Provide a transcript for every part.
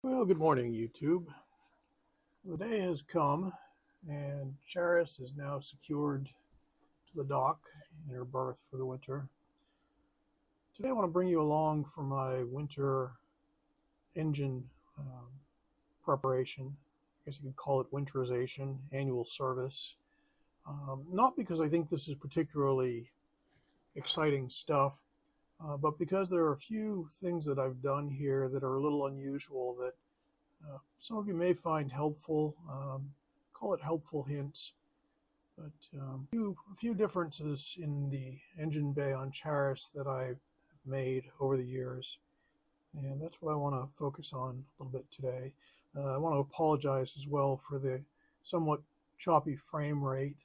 Well, good morning, YouTube. The day has come, and Charis is now secured to the dock in her berth for the winter. Today I want to bring you along for my winter engine preparation. I guess you could call it winterization, annual service. Not because I think this is particularly exciting stuff, but because there are a few things that I've done here that are a little unusual that some of you may find helpful. Call it helpful hints. But a few differences in the engine bay on Charis that I've made over the years. And that's what I want to focus on a little bit today. I want to apologize as well for the somewhat choppy frame rate.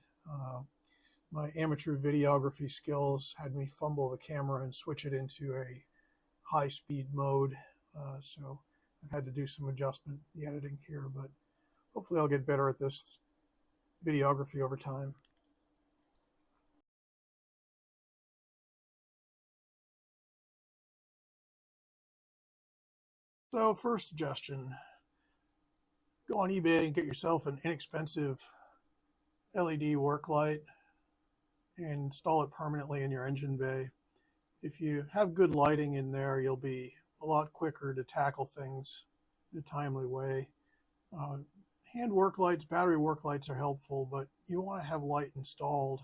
My amateur videography skills had me fumble the camera and switch it into a high-speed mode. So I've had to do some adjustment in the editing here, but hopefully I'll get better at this videography over time. So first suggestion, go on eBay and get yourself an inexpensive LED work light and install it permanently in your engine bay. If you have good lighting in there, you'll be a lot quicker to tackle things in a timely way. Hand work lights, battery work lights are helpful, but you want to have light installed,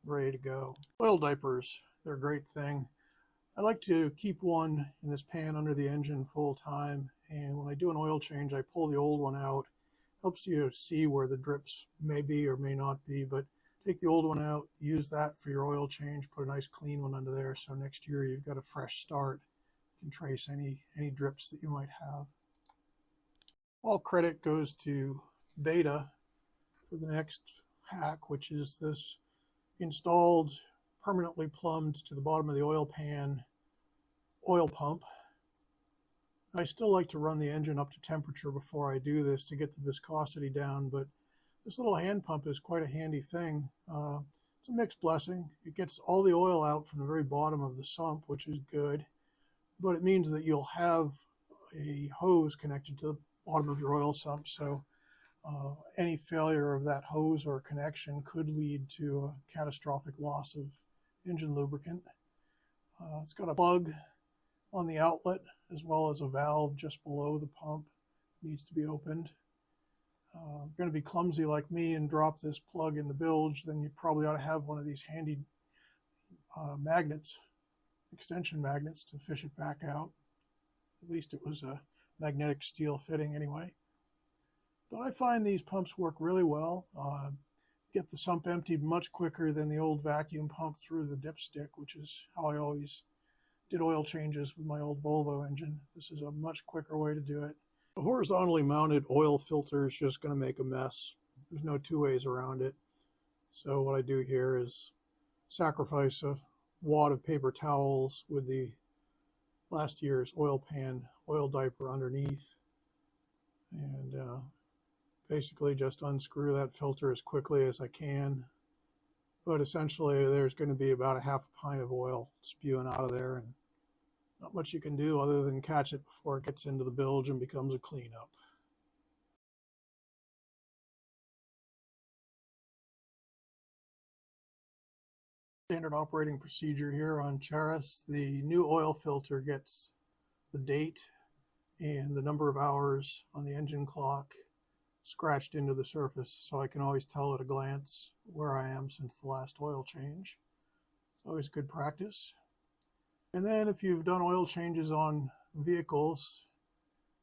ready to go. Oil diapers, they're a great thing. I like to keep one in this pan under the engine full time, and when I do an oil change, I pull the old one out. Helps you see where the drips may be or may not be, but take the old one out, use that for your oil change, put a nice clean one under there, so next year you've got a fresh start. You can trace any drips that you might have. All credit goes to Beta for the next hack, which is this installed, permanently plumbed to the bottom of the oil pan oil pump. I still like to run the engine up to temperature before I do this to get the viscosity down, but this little hand pump is quite a handy thing. It's a mixed blessing. It gets all the oil out from the very bottom of the sump, which is good, but it means that you'll have a hose connected to the bottom of your oil sump, so any failure of that hose or connection could lead to a catastrophic loss of engine lubricant. It's got a plug on the outlet as well as a valve just below the pump. It needs to be opened. If you're going to be clumsy like me and drop this plug in the bilge, then you probably ought to have one of these handy magnets, extension magnets, to fish it back out. At least it was a magnetic steel fitting anyway. But I find these pumps work really well. Get the sump emptied much quicker than the old vacuum pump through the dipstick, which is how I always did oil changes with my old Volvo engine. This is a much quicker way to do it. A horizontally mounted oil filter is just going to make a mess. There's no two ways around it. So what I do here is sacrifice a wad of paper towels with the last year's oil pan oil diaper underneath, and basically just unscrew that filter as quickly as I can. But essentially there's going to be about a half a pint of oil spewing out of there, and not much you can do other than catch it before it gets into the bilge and becomes a cleanup. Standard operating procedure here on Charis. The new oil filter gets the date and the number of hours on the engine clock scratched into the surface, so I can always tell at a glance where I am since the last oil change. It's always good practice. And then if you've done oil changes on vehicles,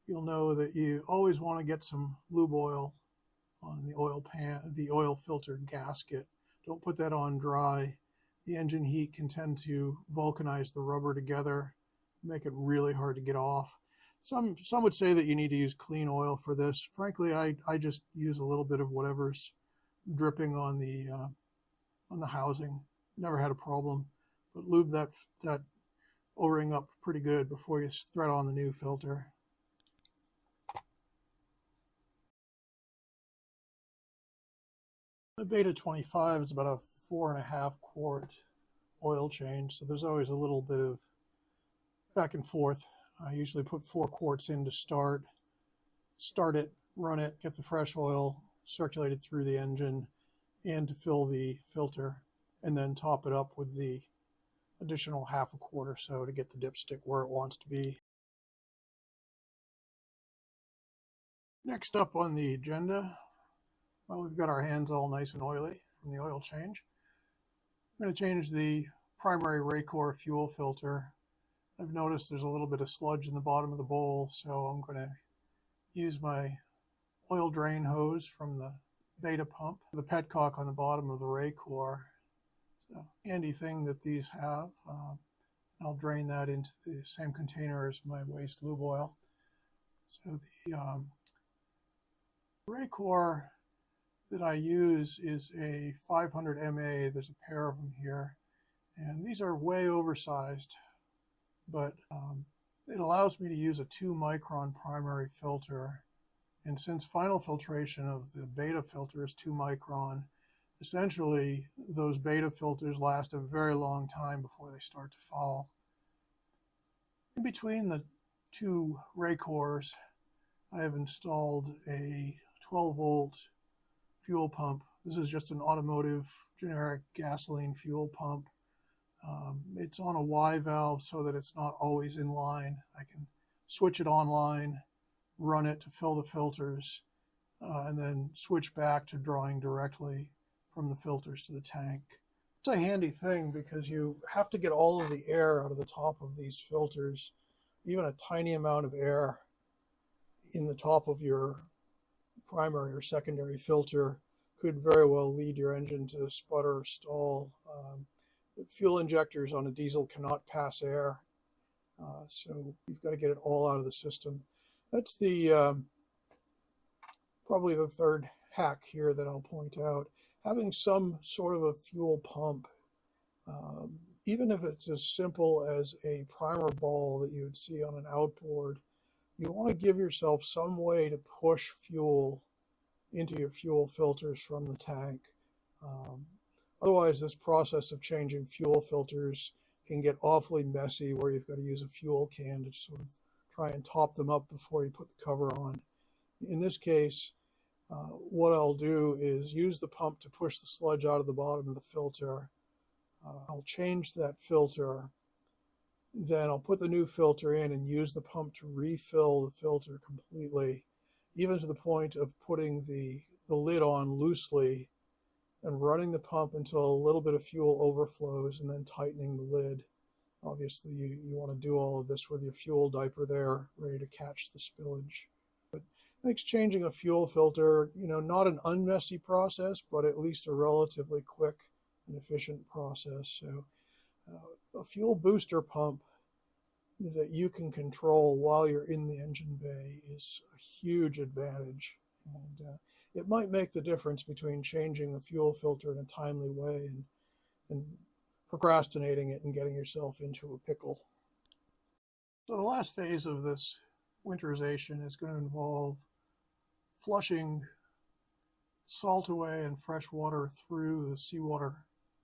you'll know that you always want to get some lube oil on the oil pan, the oil filter gasket. Don't put that on dry. The engine heat can tend to vulcanize the rubber together, make it really hard to get off. Some would say that you need to use clean oil for this. Frankly, I just use a little bit of whatever's dripping on the housing. Never had a problem. But lube that O-ring up pretty good before you thread on the new filter. The Beta 25 is about a 4.5 quart oil change, so there's always a little bit of back and forth. I usually put 4 quarts in to start, start it, run it, get the fresh oil circulated through the engine, and to fill the filter, and then top it up with the additional half a quart or so to get the dipstick where it wants to be. Next up on the agenda, well, we've got our hands all nice and oily from the oil change. I'm going to change the primary Raycor fuel filter. I've noticed there's a little bit of sludge in the bottom of the bowl, so I'm going to use my oil drain hose from the Beta pump, the petcock on the bottom of the Raycor. It's a handy thing that these have. I'll drain that into the same container as my waste lube oil. So the Raycor that I use is a 500 MA. There's a pair of them here, and these are way oversized, but it allows me to use a 2-micron primary filter. And since final filtration of the Beta filter is 2 micron, essentially those Beta filters last a very long time before they start to foul. In between the two Raycors, I have installed a 12-volt fuel pump. This is just an automotive generic gasoline fuel pump. It's on a Y valve so that it's not always in line. I can switch it online, run it to fill the filters, and then switch back to drawing directly from the filters to the tank. It's a handy thing because you have to get all of the air out of the top of these filters. Even a tiny amount of air in the top of your primary or secondary filter could very well lead your engine to sputter or stall. Fuel injectors on a diesel cannot pass air, so you've got to get it all out of the system. That's the probably the third hack here that I'll point out. Having some sort of a fuel pump, even if it's as simple as a primer ball that you would see on an outboard, you want to give yourself some way to push fuel into your fuel filters from the tank. Otherwise, this process of changing fuel filters can get awfully messy, where you've got to use a fuel can to sort of try and top them up before you put the cover on. In this case, what I'll do is use the pump to push the sludge out of the bottom of the filter. I'll change that filter. Then I'll put the new filter in and use the pump to refill the filter completely, even to the point of putting the lid on loosely and running the pump until a little bit of fuel overflows and then tightening the lid. Obviously, you want to do all of this with your fuel diaper there, ready to catch the spillage. But it makes changing a fuel filter, not an unmessy process, but at least a relatively quick and efficient process. So a fuel booster pump that you can control while you're in the engine bay is a huge advantage. And it might make the difference between changing a fuel filter in a timely way and procrastinating it and getting yourself into a pickle. So the last phase of this winterization is going to involve flushing salt away and fresh water through the seawater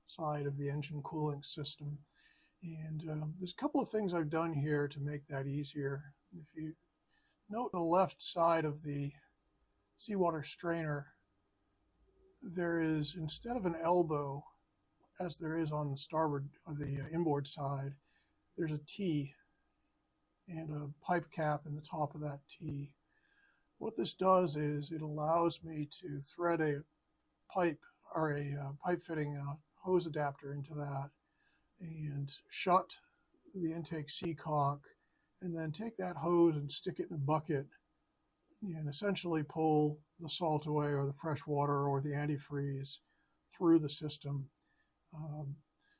side of the engine cooling system. And there's a couple of things I've done here to make that easier. If you note the left side of the seawater strainer, there is, instead of an elbow, as there is on the starboard or the inboard side, there's a T and a pipe cap in the top of that T. What this does is it allows me to thread a pipe or a pipe fitting and a hose adapter into that and shut the intake seacock, and then take that hose and stick it in a bucket and essentially pull the salt away or the fresh water or the antifreeze through the system.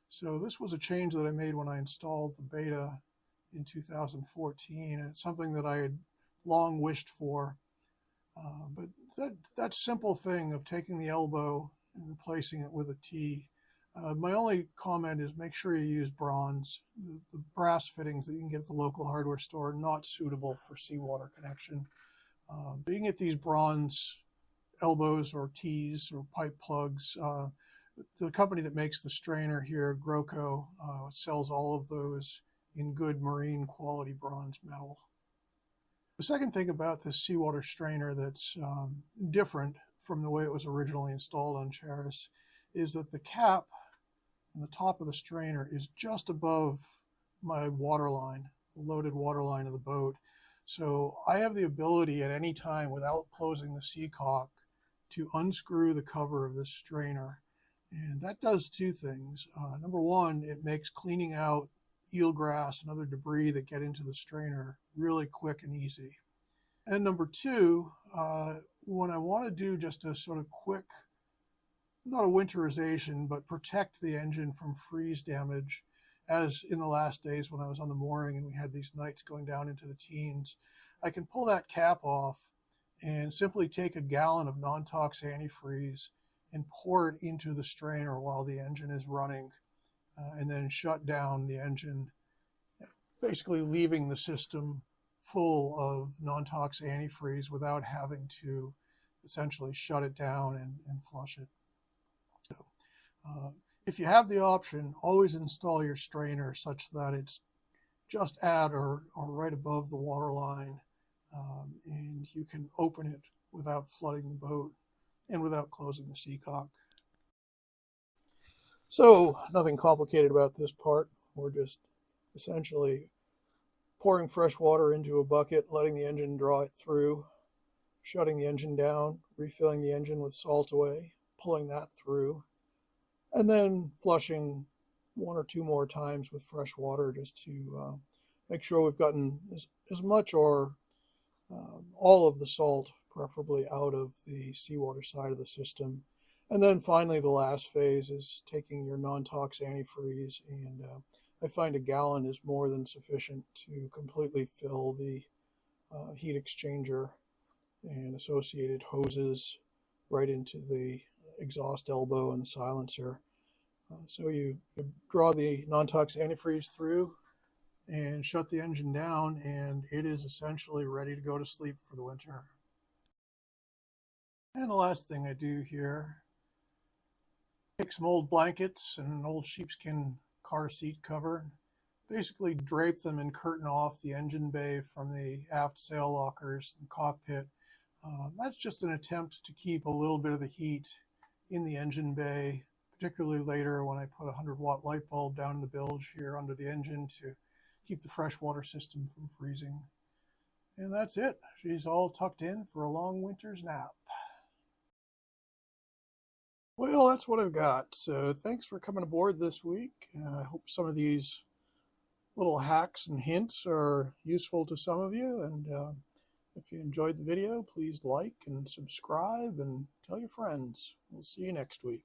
So this was a change that I made when I installed the Beta in 2014, and it's something that I had long wished for. But that simple thing of taking the elbow and replacing it with a T, my only comment is make sure you use bronze. The brass fittings that you can get at the local hardware store are not suitable for seawater connection. You can get these bronze elbows or T's or pipe plugs. The company that makes the strainer here, Groco, sells all of those in good marine quality bronze metal. The second thing about this seawater strainer that's different from the way it was originally installed on Charis is that the cap and the top of the strainer is just above my water line, the loaded water line of the boat. So I have the ability at any time, without closing the seacock, to unscrew the cover of this strainer. And that does two things. Number one, it makes cleaning out eelgrass and other debris that get into the strainer really quick and easy. And number two, when I want to do just a sort of quick, not a winterization, but protect the engine from freeze damage, as in the last days when I was on the mooring and we had these nights going down into the teens, I can pull that cap off and simply take a gallon of non-tox antifreeze and pour it into the strainer while the engine is running, and then shut down the engine, basically leaving the system full of non-tox antifreeze without having to essentially shut it down and flush it. So, if you have the option, always install your strainer such that it's just at or right above the water line, and you can open it without flooding the boat and without closing the seacock. So nothing complicated about this part. We're just essentially pouring fresh water into a bucket, letting the engine draw it through, shutting the engine down, refilling the engine with salt away, pulling that through, and then flushing one or two more times with fresh water just to make sure we've gotten as much or all of the salt, preferably out of the seawater side of the system. And then finally, the last phase is taking your non-tox antifreeze, and I find a gallon is more than sufficient to completely fill the heat exchanger and associated hoses right into the exhaust elbow and the silencer. So you draw the non-tox antifreeze through and shut the engine down, and it is essentially ready to go to sleep for the winter. And the last thing I do here, take some old blankets and an old sheepskin car seat cover, basically drape them and curtain off the engine bay from the aft sail lockers and cockpit. That's just an attempt to keep a little bit of the heat in the engine bay, particularly later when I put a 100-watt light bulb down in the bilge here under the engine to keep the freshwater system from freezing. And that's it. She's all tucked in for a long winter's nap. Well, that's what I've got. So thanks for coming aboard this week. I hope some of these little hacks and hints are useful to some of you. And if you enjoyed the video, please like and subscribe and tell your friends. We'll see you next week.